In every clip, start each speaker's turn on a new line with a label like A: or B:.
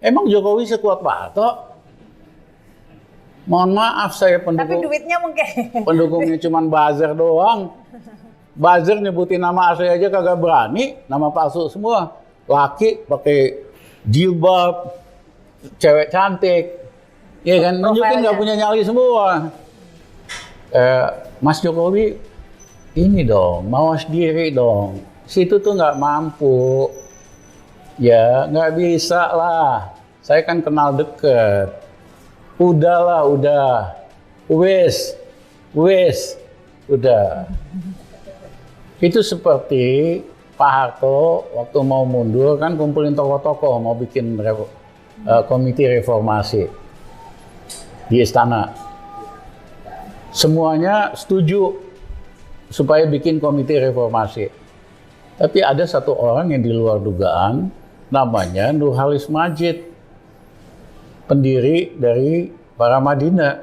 A: Emang Jokowi sekuat Pak Harto? Mohon maaf, saya
B: Tapi duitnya mungkin.
A: pendukungnya cuma buzzer doang. Buzzer nyebutin nama asli aja kagak berani, nama palsu semua. Laki pakai jilbab, cewek cantik, ya kan, nunjukin nggak punya nyali semua. Mas Jokowi ini dong, mawas diri dong. Situ tuh nggak mampu, ya nggak bisa lah. Saya kan kenal deket. Udahlah, wes, udah. Itu seperti Pak Harto waktu mau mundur kan kumpulin tokoh-tokoh mau bikin komite reformasi di istana. Semuanya setuju supaya bikin komite reformasi. Tapi ada satu orang yang di luar dugaan, namanya Nurhalis Majid, pendiri dari Paramadina.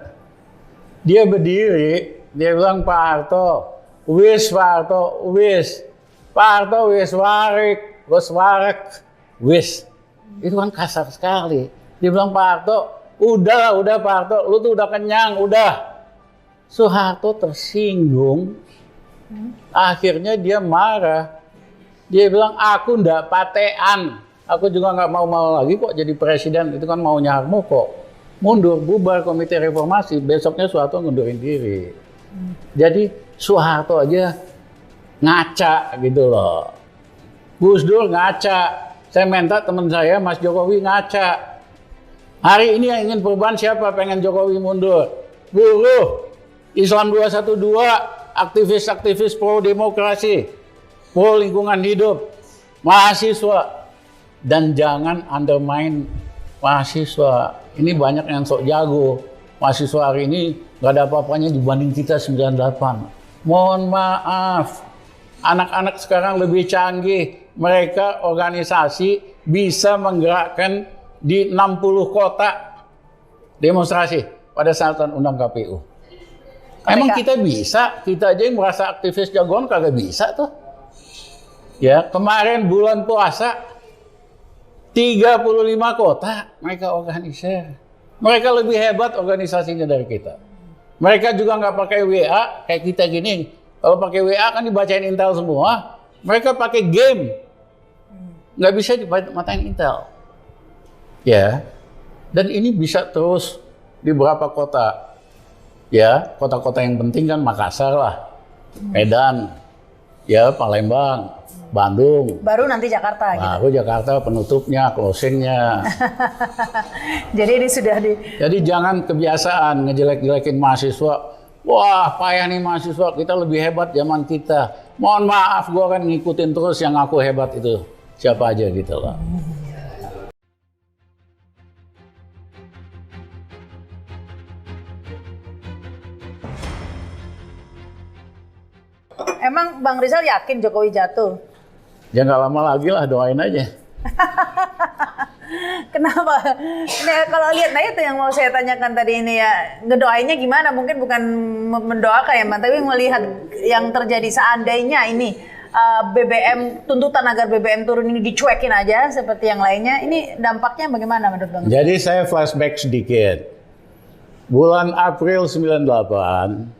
A: Dia berdiri, dia bilang Pak Harto, wis Pak Harto, wis. Pak Harto wis warek, wis. Itu kan kasar sekali. Dia bilang Pak Harto, udah Pak Harto, lu tuh udah kenyang, udah. Soeharto tersinggung, akhirnya dia marah. Dia bilang, aku ndak patean, aku juga nggak mau lagi kok jadi presiden, itu kan maunya Harmoko. Mundur, bubar komite reformasi, besoknya Soeharto ngundurin diri. Jadi Soeharto aja ngaca gitu loh. Gus Dur ngaca, saya minta teman saya Mas Jokowi ngaca. Hari ini yang ingin perubahan siapa pengen Jokowi mundur? Buruh, Islam 212, aktivis-aktivis pro demokrasi, pro lingkungan hidup, mahasiswa, dan jangan undermine mahasiswa. Ini banyak yang sok jago. Mahasiswa hari ini nggak ada apa-apanya dibanding kita 98. Mohon maaf, anak-anak sekarang lebih canggih. Mereka organisasi bisa menggerakkan di 60 kota demonstrasi pada saat undang KPU. Emang kita bisa? Kita aja yang merasa aktivis jagoan kagak bisa tuh. Ya, kemarin bulan puasa 35 kota mereka organisir. Mereka lebih hebat organisasinya dari kita. Mereka juga nggak pakai WA kayak kita gini. Kalau pakai WA kan dibacain Intel semua. Mereka pakai game. Nggak bisa dimatain Intel. Ya. Dan ini bisa terus di beberapa kota. Ya, kota-kota yang penting kan Makassar lah. Medan. Ya, Palembang, Bandung.
B: Baru nanti Jakarta gitu.
A: Baru Jakarta penutupnya, closingnya.
B: Jadi ini sudah di...
A: Jadi jangan kebiasaan ngejelek-jelekin mahasiswa. Wah, payah nih mahasiswa, kita lebih hebat zaman kita. Mohon maaf, gue akan ngikutin terus yang aku hebat itu. Siapa aja gitu loh.
B: Emang Bang Rizal yakin Jokowi jatuh?
A: Ya nggak lama lagi lah, doain aja.
B: Kenapa? Nah, kalau lihat, nah itu yang mau saya tanyakan tadi ini ya, ngedoainnya gimana? Mungkin bukan mendoakan ya, tapi melihat yang terjadi seandainya ini BBM, tuntutan agar BBM turun ini dicuekin aja seperti yang lainnya, ini dampaknya bagaimana menurut Bang?
A: Jadi saya flashback sedikit. Bulan April 98,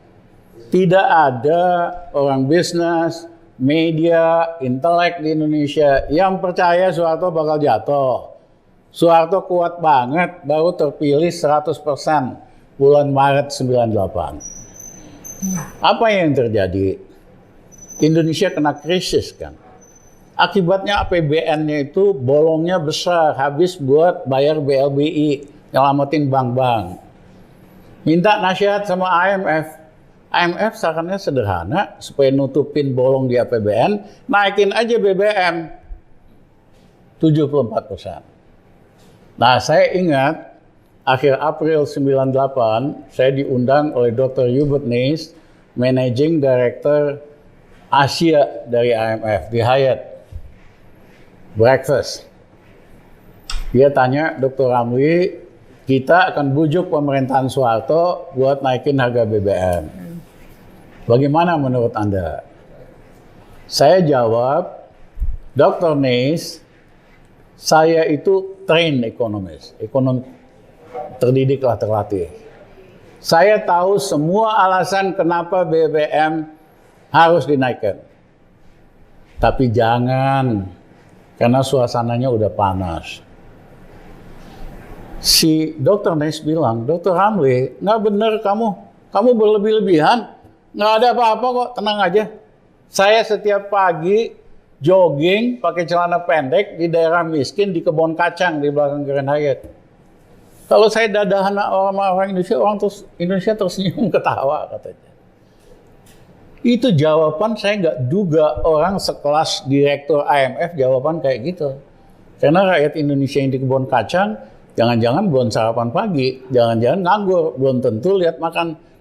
A: tidak ada orang bisnis, media, intelek di Indonesia yang percaya Soeharto bakal jatuh. Soeharto kuat banget, baru terpilih 100% bulan Maret 98. Apa yang terjadi? Indonesia kena krisis kan. Akibatnya APBN-nya itu bolongnya besar, habis buat bayar BLBI, nyelamatin bank-bank. Minta nasihat sama IMF. IMF sarannya sederhana, supaya nutupin bolong di APBN, naikin aja BBM 74%. Nah, saya ingat akhir April 98, saya diundang oleh Dr. Hubert Neis, Managing Director Asia dari IMF di Hyatt. Breakfast. Dia tanya, Dr. Ramli, kita akan bujuk pemerintahan Soeharto buat naikin harga BBM. Bagaimana menurut Anda? Saya jawab, Dr. Neis, saya itu trained economist, ekonom terdidik lah, terlatih. Saya tahu semua alasan kenapa BBM harus dinaikkan. Tapi jangan, karena suasananya udah panas. Si Dr. Nes bilang, Dr. Ramli, nggak bener kamu berlebih-lebihan, nggak ada apa-apa kok, tenang aja. Saya setiap pagi jogging pakai celana pendek di daerah miskin di kebun kacang di belakang Grand Hyatt. Kalau saya dadahan orang Indonesia tersenyum ketawa katanya. Itu jawaban saya nggak duga orang sekelas direktur IMF jawaban kayak gitu. Karena rakyat Indonesia yang di kebun kacang jangan-jangan belum sarapan pagi, jangan-jangan nganggur, belum tentu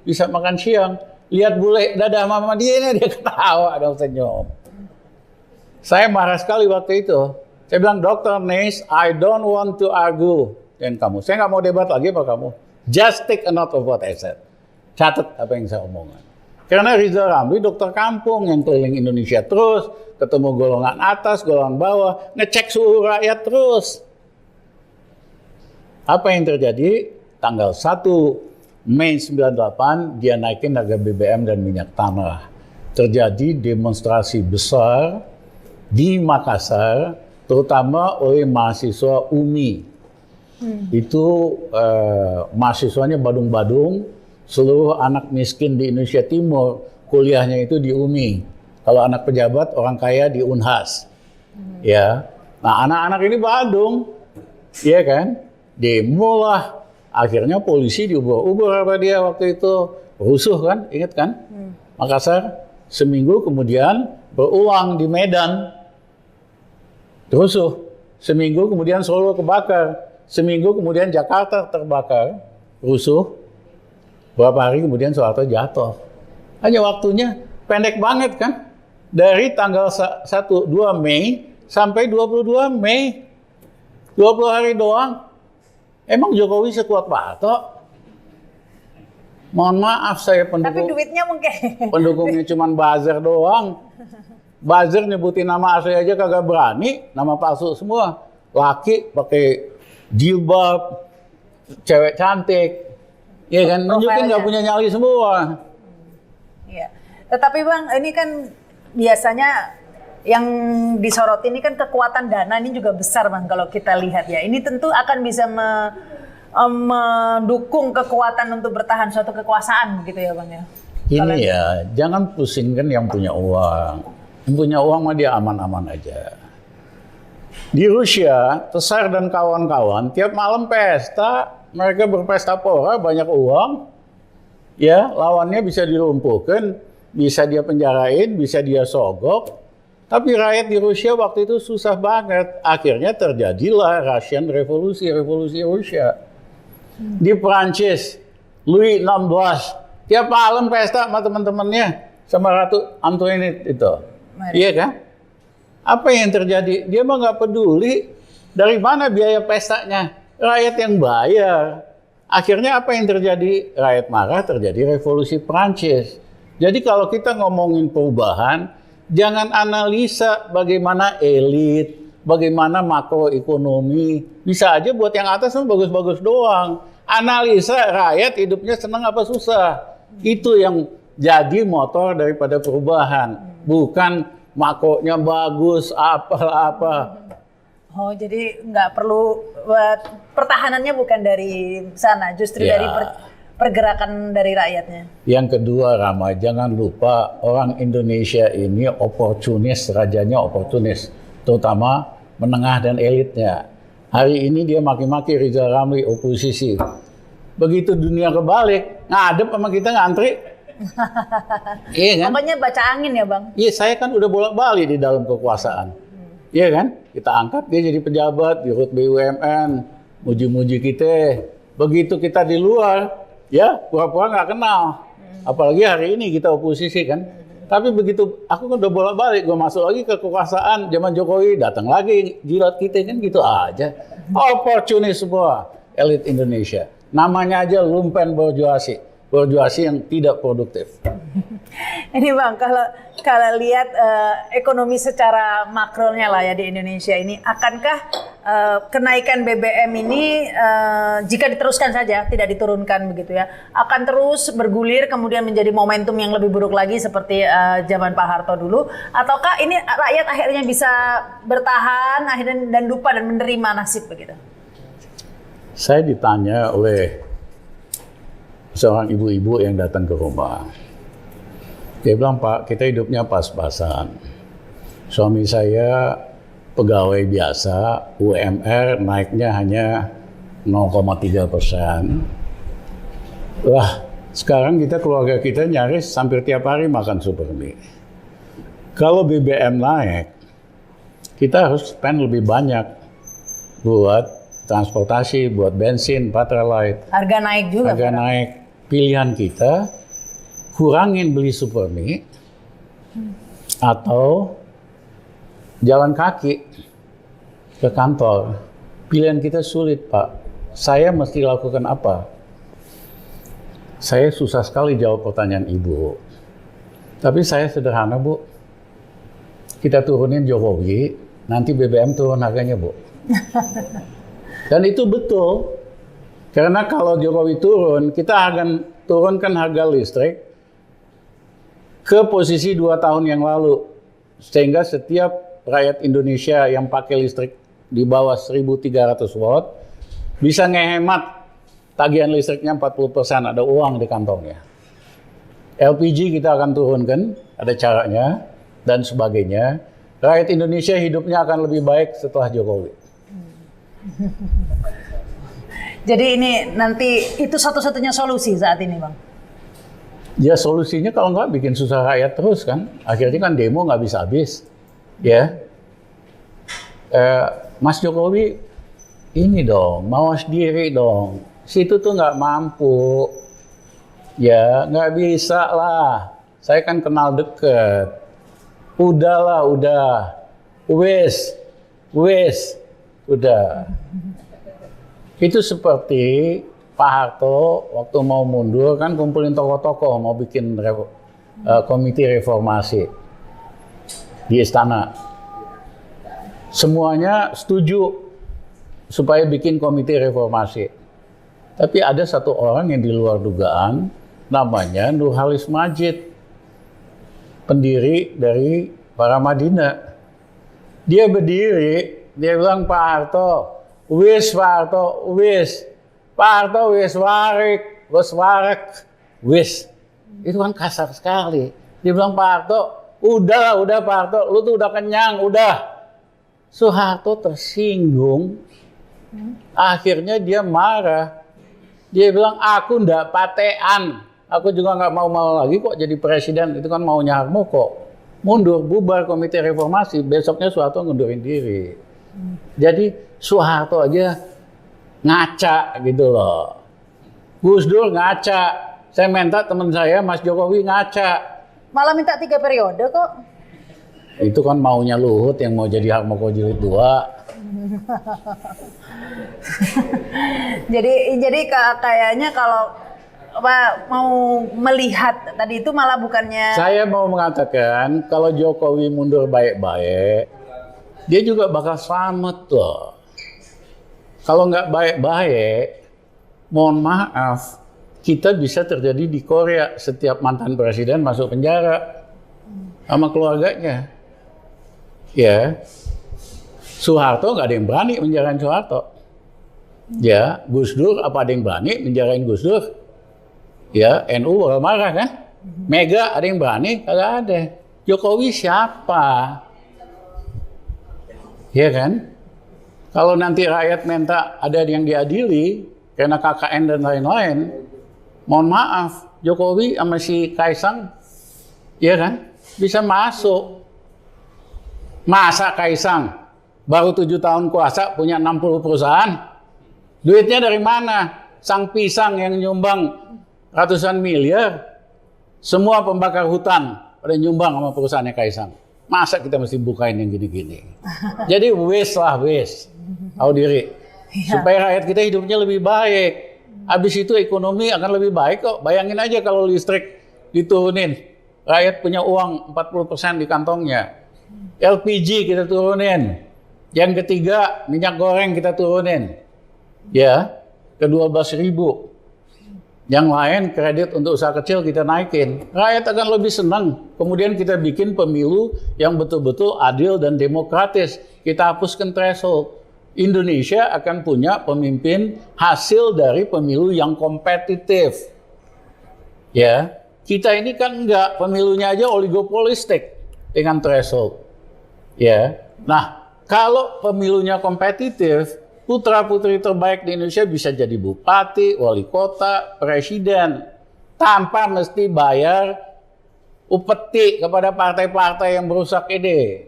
A: bisa makan siang. Lihat bule dadah mama dia ini dia ketawa dong senyum. Saya marah sekali waktu itu. Saya bilang, Dr. Nes, I don't want to argue dengan kamu. Saya nggak mau debat lagi sama kamu. Just take a note of what I said. Catat apa yang saya omongkan. Karena Rizal Ramli dokter kampung yang keliling Indonesia terus, ketemu golongan atas, golongan bawah, ngecek suhu rakyat terus. Apa yang terjadi? Tanggal 1 Mei 98 dia naikin harga BBM dan minyak tanah. Terjadi demonstrasi besar di Makassar, terutama oleh mahasiswa UMI. Itu mahasiswanya badung-badung, seluruh anak miskin di Indonesia Timur kuliahnya itu di UMI. Kalau anak pejabat, orang kaya di Unhas. Ya, nah anak-anak ini badung, ya kan? Demo lah. Akhirnya polisi diubur-ubur apa dia waktu itu. Rusuh kan, ingat kan? Makassar. Seminggu kemudian berulang di Medan. Rusuh. Seminggu kemudian Solo kebakar. Seminggu kemudian Jakarta terbakar. Rusuh. Beberapa hari kemudian Soeharto jatuh. Hanya waktunya pendek banget kan? Dari tanggal 2 Mei sampai 22 Mei. 20 hari doang. Emang Jokowi sekuat Pak Harto? Mohon maaf saya
B: Tapi duitnya mungkin.
A: pendukungnya cuma buzzer doang. Buzzer nyebutin nama asli aja kagak berani, nama palsu semua. Laki pakai jilbab, cewek cantik. Iya kan, nunjukin nggak punya nyali semua.
B: Iya. Tetapi Bang, ini kan biasanya yang disorot ini kan kekuatan dana ini juga besar Bang kalau kita lihat ya. Ini tentu akan bisa mendukung kekuatan untuk bertahan suatu kekuasaan gitu ya Bang ya.
A: Ini ya, jangan pusingkan yang punya uang. Yang punya uang mah dia aman-aman aja. Di Rusia, Tsar dan kawan-kawan tiap malam pesta, mereka berpesta pora, banyak uang. Ya, lawannya bisa dilumpuhkan, bisa dia penjarain, bisa dia sogok. Tapi rakyat di Rusia waktu itu susah banget. Akhirnya terjadilah Russian Revolusi Rusia. Di Prancis, Louis XVI, tiap malam pesta sama teman-temannya, sama Ratu Antoinette itu. Iya kan? Apa yang terjadi? Dia mah nggak peduli. Dari mana biaya pestanya? Rakyat yang bayar. Akhirnya apa yang terjadi? Rakyat marah, terjadi revolusi Prancis. Jadi kalau kita ngomongin perubahan, jangan analisa bagaimana elit, bagaimana makroekonomi. Bisa aja buat yang atas itu bagus-bagus doang. Analisa rakyat hidupnya senang apa susah. Itu yang jadi motor daripada perubahan. Bukan makronya bagus, apa.
B: Oh, jadi nggak perlu, pertahanannya bukan dari sana, justru dari pergerakan dari rakyatnya. Yang
A: kedua, Rama, jangan lupa orang Indonesia ini oportunis, rajanya oportunis, terutama menengah dan elitnya. Hari ini dia maki-maki Rizal Ramli, oposisi. Begitu dunia kebalik, ngadep sama kita ngantri. Iya kan?
B: Pokoknya baca angin ya Bang?
A: Iya, saya kan udah bolak-balik di dalam kekuasaan. Iya kan? Kita angkat dia jadi pejabat, di RUT BUMN, muji-muji kita. Begitu kita di luar, ya pura-pura nggak kenal. Apalagi hari ini kita oposisi kan. Tapi begitu aku kan udah bolak-balik, gue masuk lagi ke kekuasaan zaman Jokowi, datang lagi jilat kita kan gitu aja. Oportunis semua elit Indonesia. Namanya aja lumpen borjuasi yang tidak produktif.
B: Ini Bang, kalau lihat ekonomi secara makronya lah ya di Indonesia ini, akankah kenaikan BBM ini jika diteruskan saja, tidak diturunkan begitu ya, akan terus bergulir kemudian menjadi momentum yang lebih buruk lagi seperti zaman Pak Harto dulu, ataukah ini rakyat akhirnya bisa bertahan akhirnya dan lupa dan menerima nasib begitu?
A: Saya ditanya oleh seorang ibu-ibu yang datang ke rumah. Dia bilang, Pak, kita hidupnya pas-pasan. Suami saya pegawai biasa, UMR naiknya hanya 0,3%. Wah, sekarang keluarga kita nyaris hampir tiap hari makan Supermie. Kalau BBM naik, kita harus spend lebih banyak buat transportasi, buat bensin, Pertalite.
B: Harga naik juga.
A: Harga naik. Pilihan kita, kurangin beli Supermie atau jalan kaki ke kantor. Pilihan kita sulit, Pak. Saya mesti lakukan apa? Saya susah sekali jawab pertanyaan Ibu. Tapi saya sederhana, Bu. Kita turunin Jokowi, nanti BBM turun harganya, Bu. Dan itu betul. Karena kalau Jokowi turun, kita akan turunkan harga listrik ke posisi 2 tahun yang lalu. Sehingga setiap rakyat Indonesia yang pakai listrik di bawah 1.300 watt bisa ngehemat tagihan listriknya 40%, ada uang di kantongnya. LPG kita akan turunkan, ada caranya, dan sebagainya. Rakyat Indonesia hidupnya akan lebih baik setelah Jokowi.
B: Jadi ini nanti itu satu-satunya solusi saat ini, Bang?
A: Ya solusinya kalau nggak bikin susah rakyat terus kan. Akhirnya kan demo nggak bisa habis. Ya, Mas Jokowi ini dong, mawas diri dong. Situ tuh nggak mampu, ya nggak bisa lah. Saya kan kenal deket. Udahlah, wes, udah. Itu seperti Pak Harto waktu mau mundur kan kumpulin tokoh-tokoh mau bikin komite reformasi di istana. Semuanya setuju supaya bikin komite reformasi. Tapi ada satu orang yang di luar dugaan, namanya Nurhalis Majid, pendiri dari Paramadina. Dia berdiri, dia bilang, Pak Harto, wis Pak Harto, wis. Pak Harto wis warik, wis warek, wis. Itu kan kasar sekali. Dia bilang, Pak Harto, udah Pak Harto, lu tuh udah kenyang, udah. Soeharto tersinggung, akhirnya dia marah. Dia bilang, aku ndak patean, aku juga nggak mau lagi kok jadi presiden, itu kan maunya Harmoko. Mundur, bubar komite reformasi, besoknya Soeharto ngundurin diri. Jadi Soeharto aja ngaca gitu loh. Gus Dur ngaca, saya minta teman saya Mas Jokowi ngaca.
B: Malah minta 3 periode kok.
A: Itu kan maunya Luhut yang mau jadi Harmoko jilid 2.
B: jadi kayaknya kalau mau melihat tadi itu malah bukannya.
A: Saya mau mengatakan kalau Jokowi mundur baik-baik, dia juga bakal selamat loh. Kalau nggak baik-baik, mohon maaf, kita bisa terjadi di Korea, setiap mantan presiden masuk penjara sama keluarganya. Ya, Soeharto nggak ada yang berani menjarain Soeharto. Ya, Gus Dur apa ada yang berani menjarain Gus Dur? Ya, NU bakal marah kan? Mega ada yang berani? Kagak ada. Jokowi siapa? Ya kan? Kalau nanti rakyat minta ada yang diadili karena KKN dan lain-lain, mohon maaf, Jokowi sama si Kaisang, ya kan, bisa masuk. Masa Kaisang baru 7 tahun kuasa punya 60 perusahaan? Duitnya dari mana? Sang Pisang yang nyumbang ratusan miliar, semua pembakar hutan pada nyumbang sama perusahaannya Kaisang. Masa kita mesti bukain yang gini-gini? Jadi wes lah, wes. Tahu diri. Supaya rakyat kita hidupnya lebih baik. Habis itu ekonomi akan lebih baik kok. Bayangin aja kalau listrik diturunin. Rakyat punya uang 40% di kantongnya. LPG kita turunin. Yang ketiga, minyak goreng kita turunin. Ya, ke 12.000. Yang lain kredit untuk usaha kecil kita naikin. Rakyat akan lebih senang. Kemudian kita bikin pemilu yang betul-betul adil dan demokratis. Kita hapuskan threshold. Indonesia akan punya pemimpin hasil dari pemilu yang kompetitif. Ya, kita ini kan enggak, pemilunya aja oligopolistik dengan threshold. Ya. Nah, kalau pemilunya kompetitif, putra-putri terbaik di Indonesia bisa jadi bupati, wali kota, presiden, tanpa mesti bayar upeti kepada partai-partai yang merusak ini.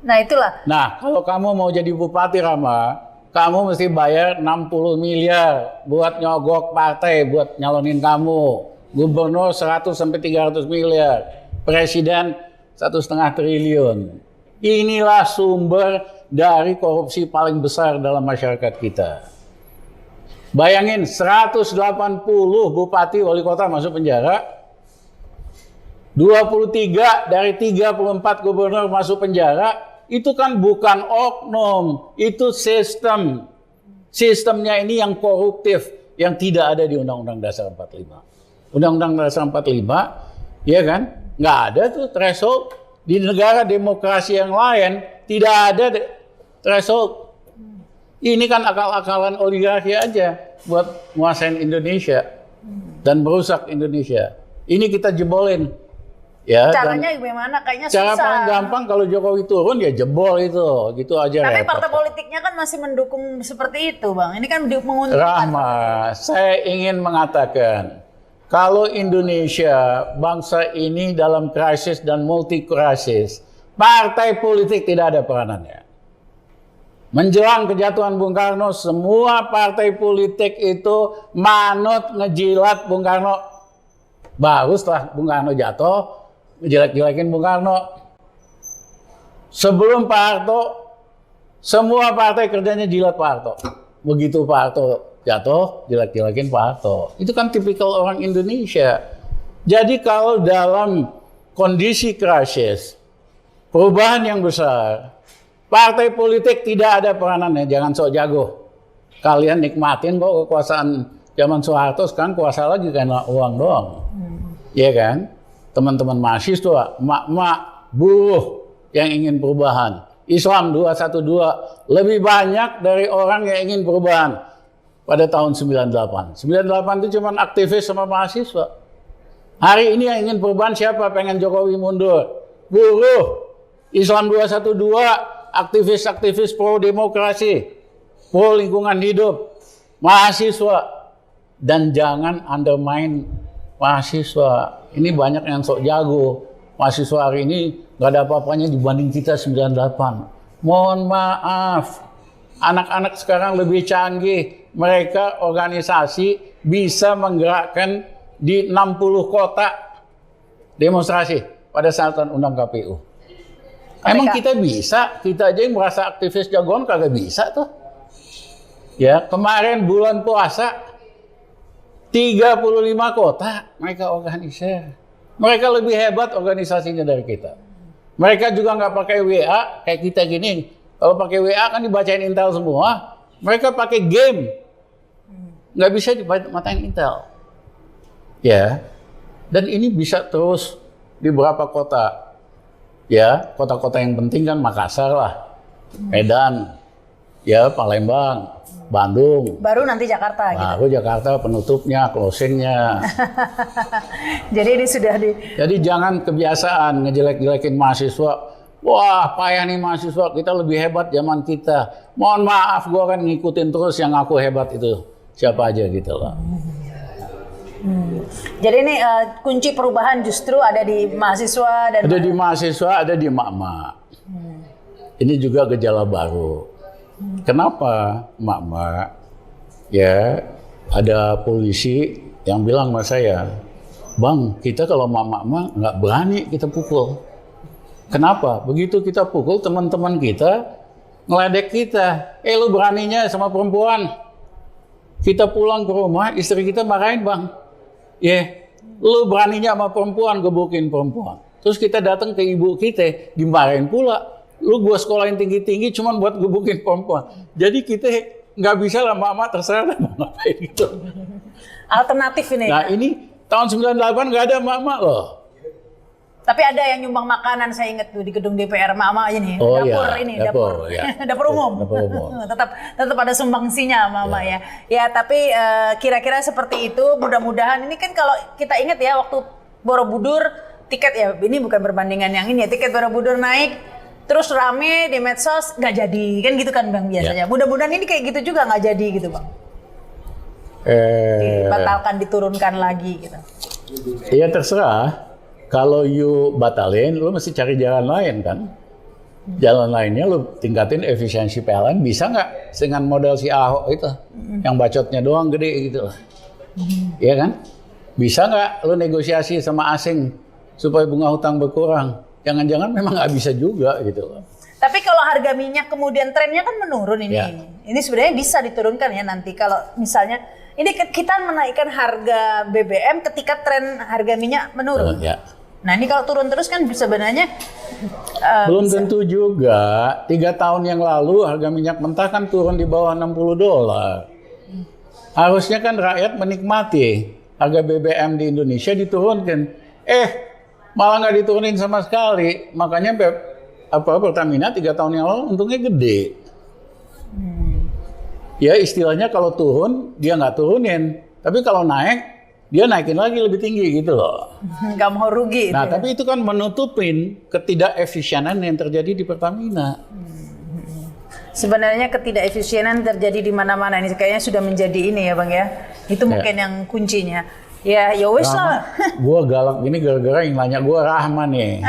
B: Nah itulah.
A: Nah, kalau kamu mau jadi bupati, Rama, kamu mesti bayar 60 miliar buat nyogok partai, buat nyalonin kamu. Gubernur 100 sampai 300 miliar, presiden 1,5 triliun. Inilah sumber dari korupsi paling besar dalam masyarakat kita. Bayangin 180 bupati wali kota masuk penjara, 23 dari 34 gubernur masuk penjara. Itu kan bukan oknum, itu sistem. Sistemnya ini yang koruptif, yang tidak ada di Undang-Undang Dasar 45. Undang-Undang Dasar 45, ya kan, nggak ada tuh threshold. Di negara demokrasi yang lain tidak ada threshold. Ini kan akal-akalan oligarki aja buat nguasain Indonesia dan merusak Indonesia. Ini kita jebolin. Ya,
B: caranya gimana? Kayaknya
A: cara
B: susah.
A: paling gampang kalau Jokowi turun ya jebol itu, gitu aja.
B: Tapi
A: repot.
B: partai politiknya kan masih mendukung seperti itu, Bang. Ini kan menguntungkan.
A: Rahma, saya ingin mengatakan, kalau Indonesia, bangsa ini dalam krisis dan multi krisis, partai politik tidak ada peranannya. Menjelang kejatuhan Bung Karno, semua partai politik itu manut ngejilat Bung Karno. Baru setelah Bung Karno jatuh, ngejelek-jelekin Bung Karno. Sebelum Pak Harto, semua partai kerjanya jilat Pak Harto. Begitu Pak Harto jatuh, jelek-jelekin Pak Harto. Itu kan tipikal orang Indonesia. Jadi kalau dalam kondisi krisis, perubahan yang besar, partai politik tidak ada peranannya, jangan sok jago. Kalian nikmatin kok kekuasaan zaman Soeharto, sekarang kuasa lagi karena uang doang. Iya kan? Teman-teman mahasiswa, emak-emak, buruh yang ingin perubahan. Islam 212 lebih banyak dari orang yang ingin perubahan pada tahun 98. 98 itu cuma aktivis sama mahasiswa. Hari ini yang ingin perubahan siapa? Pengen Jokowi mundur. Buruh, Islam 212, aktivis-aktivis pro demokrasi, pro lingkungan hidup, mahasiswa. Dan jangan undermine mahasiswa. Ini banyak yang sok jago. Mahasiswa hari ini nggak ada apa-apanya dibanding kita 98. Mohon maaf, anak-anak sekarang lebih canggih. Mereka organisasi bisa menggerakkan di 60 kota demonstrasi pada saat undang KPU. Emang kita bisa? Kita aja yang merasa aktivis jagoan kagak bisa tuh. Ya, kemarin bulan puasa 35 kota mereka organisir. Mereka lebih hebat organisasinya dari kita. Mereka juga nggak pakai WA kayak kita gini. Kalau pakai WA kan dibacain Intel semua. Mereka pakai game. Nggak bisa dimatain Intel. Ya. Dan ini bisa terus di beberapa kota. Ya, kota-kota yang penting kan Makassar lah. Medan. Ya, Palembang. Bandung.
B: Baru nanti Jakarta gitu.
A: Baru Jakarta penutupnya, closingnya.
B: Jadi ini sudah di...
A: Jadi jangan kebiasaan ngejelek-jelekin mahasiswa. Wah, payah nih mahasiswa, kita lebih hebat zaman kita. Mohon maaf, gue akan ngikutin terus yang aku hebat itu. Siapa aja gitu loh.
B: Jadi ini kunci perubahan justru ada di mahasiswa dan...
A: Ada di mahasiswa, ada di emak-emak. Ini juga gejala baru. Kenapa emak-emak? Ya, ada polisi yang bilang sama saya, Bang, kita kalau emak-emak nggak berani kita pukul. Kenapa? Begitu kita pukul, teman-teman kita ngeledek kita. Lu beraninya sama perempuan. Kita pulang ke rumah, istri kita marahin, Bang. Lu beraninya sama perempuan, gebukin perempuan. Terus kita datang ke ibu kita, dimarahin pula. Lu gua sekolahin tinggi-tinggi cuman buat gebukin perempuan. Jadi kita nggak bisa lah, mama terserah lah mau ngapain gitu.
B: Alternatif ini.
A: Nah ini tahun 98 nggak ada mama loh.
B: Tapi ada yang nyumbang makanan, saya ingat tuh di gedung DPR, mama aja nih,
A: Oh,
B: dapur
A: iya,
B: ini,
A: dapur,
B: dapur,
A: ya.
B: dapur umum.
A: Dapur umum.
B: tetap ada sumbangsinya mama ya. Ya tapi kira-kira seperti itu. Mudah-mudahan ini kan kalau kita ingat ya waktu Borobudur tiket ya, ini bukan perbandingan yang ini ya, tiket Borobudur naik terus rame di medsos nggak jadi kan gitu kan Bang biasanya. Mudah-mudahan ini kayak gitu juga nggak jadi gitu Bang. Dibatalkan, diturunkan lagi gitu.
A: Iya terserah. Kalau you batalin, lu mesti cari jalan lain kan. Jalan lainnya lu tingkatin efisiensi PLN, bisa nggak dengan model si Ahok itu, yang bacotnya doang gede gitu lah. Iya kan? Bisa nggak lu negosiasi sama asing supaya bunga hutang berkurang? Jangan-jangan memang nggak bisa juga gitu loh.
B: Tapi kalau harga minyak kemudian trennya kan menurun ini.
A: Ya.
B: Ini sebenarnya bisa diturunkan ya nanti kalau misalnya ini kita menaikkan harga BBM ketika tren harga minyak menurun.
A: Ya.
B: Nah ini kalau turun terus kan sebenarnya
A: belum tentu juga. 3 tahun yang lalu harga minyak mentah kan turun di bawah $60. Harusnya kan rakyat menikmati harga BBM di Indonesia diturunkan. Malah nggak diturunin sama sekali. Makanya Pertamina 3 tahun yang lalu untungnya gede. Ya istilahnya kalau turun dia nggak turunin, tapi kalau naik dia naikin lagi lebih tinggi gitu loh.
B: Nggak mau rugi.
A: Nah tapi itu kan menutupin ketidakefisienan yang terjadi di Pertamina.
B: Sebenarnya ketidakefisienan terjadi di mana-mana, ini kayaknya sudah menjadi ini ya Bang ya. Itu mungkin yang kuncinya. Ya wis lah.
A: Gua galak gini gara-gara yang nanya gua Rahman nih.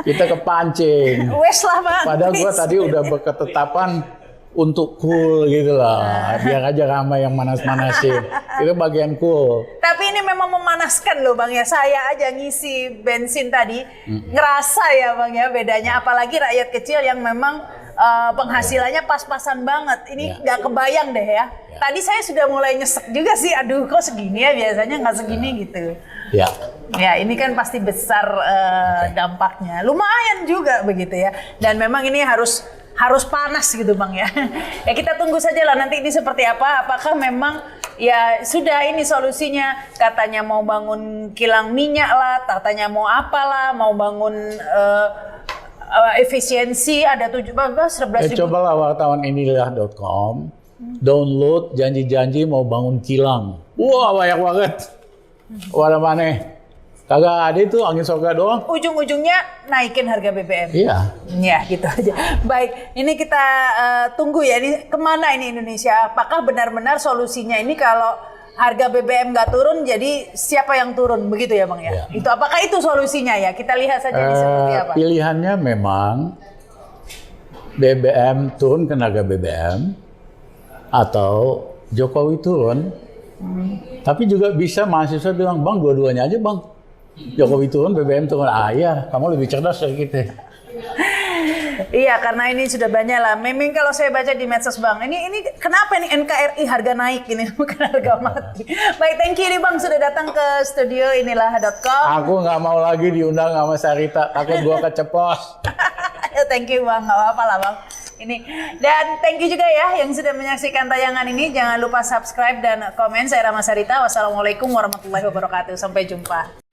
A: Kita kepancing.
B: Wes lah Bang.
A: Padahal gua tadi udah berketetapan untuk cool gitu lah. Biar aja Rama yang manas-manasin. Itu bagian cool.
B: Tapi ini memang memanaskan loh Bang ya. Saya aja ngisi bensin tadi ngerasa ya Bang ya bedanya. Apalagi rakyat kecil yang memang penghasilannya pas-pasan banget. Ini nggak kebayang deh ya. Tadi saya sudah mulai nyesek juga sih. Aduh kok segini ya, biasanya nggak segini gitu.
A: Ya.
B: Ya ini kan pasti besar dampaknya. Lumayan juga begitu ya. Dan memang ini harus panas gitu Bang ya. Ya kita tunggu saja lah nanti ini seperti apa. Apakah memang ya sudah ini solusinya, katanya mau bangun kilang minyak lah, katanya mau apalah, mau bangun efisiensi ada 11.000.
A: Cobalah wartawan inilah.com download janji-janji mau bangun kilang. Wah banyak banget. Wadah mana? Kagak ada itu angin surga doang.
B: Ujung-ujungnya naikin harga BBM.
A: Iya.
B: Ya gitu aja. Baik, ini kita tunggu ya. Ini kemana ini Indonesia? Apakah benar-benar solusinya ini kalau harga BBM nggak turun, jadi siapa yang turun? Begitu ya Bang ya?
A: Ya.
B: Itu apakah itu solusinya ya? Kita lihat saja ini seperti apa.
A: Pilihannya memang BBM turun ke harga BBM atau Jokowi turun. Tapi juga bisa mahasiswa bilang, Bang dua-duanya aja Bang. Jokowi turun, BBM turun. Iya, kamu lebih cerdas dari kita.
B: Iya, karena ini sudah banyak lah. Memang kalau saya baca di medsos Bang, ini kenapa nih NKRI harga naik ini bukan harga mati. Baik, thank you nih Bang sudah datang ke studio inilah.com.
A: Aku nggak mau lagi diundang sama Sarita, takut gua keceplos.
B: Thank you Bang, nggak apa-apa lah Bang. Ini dan thank you juga ya yang sudah menyaksikan tayangan ini. Jangan lupa subscribe dan komen. Saya Rama Sarita. Wassalamualaikum warahmatullahi wabarakatuh. Sampai jumpa.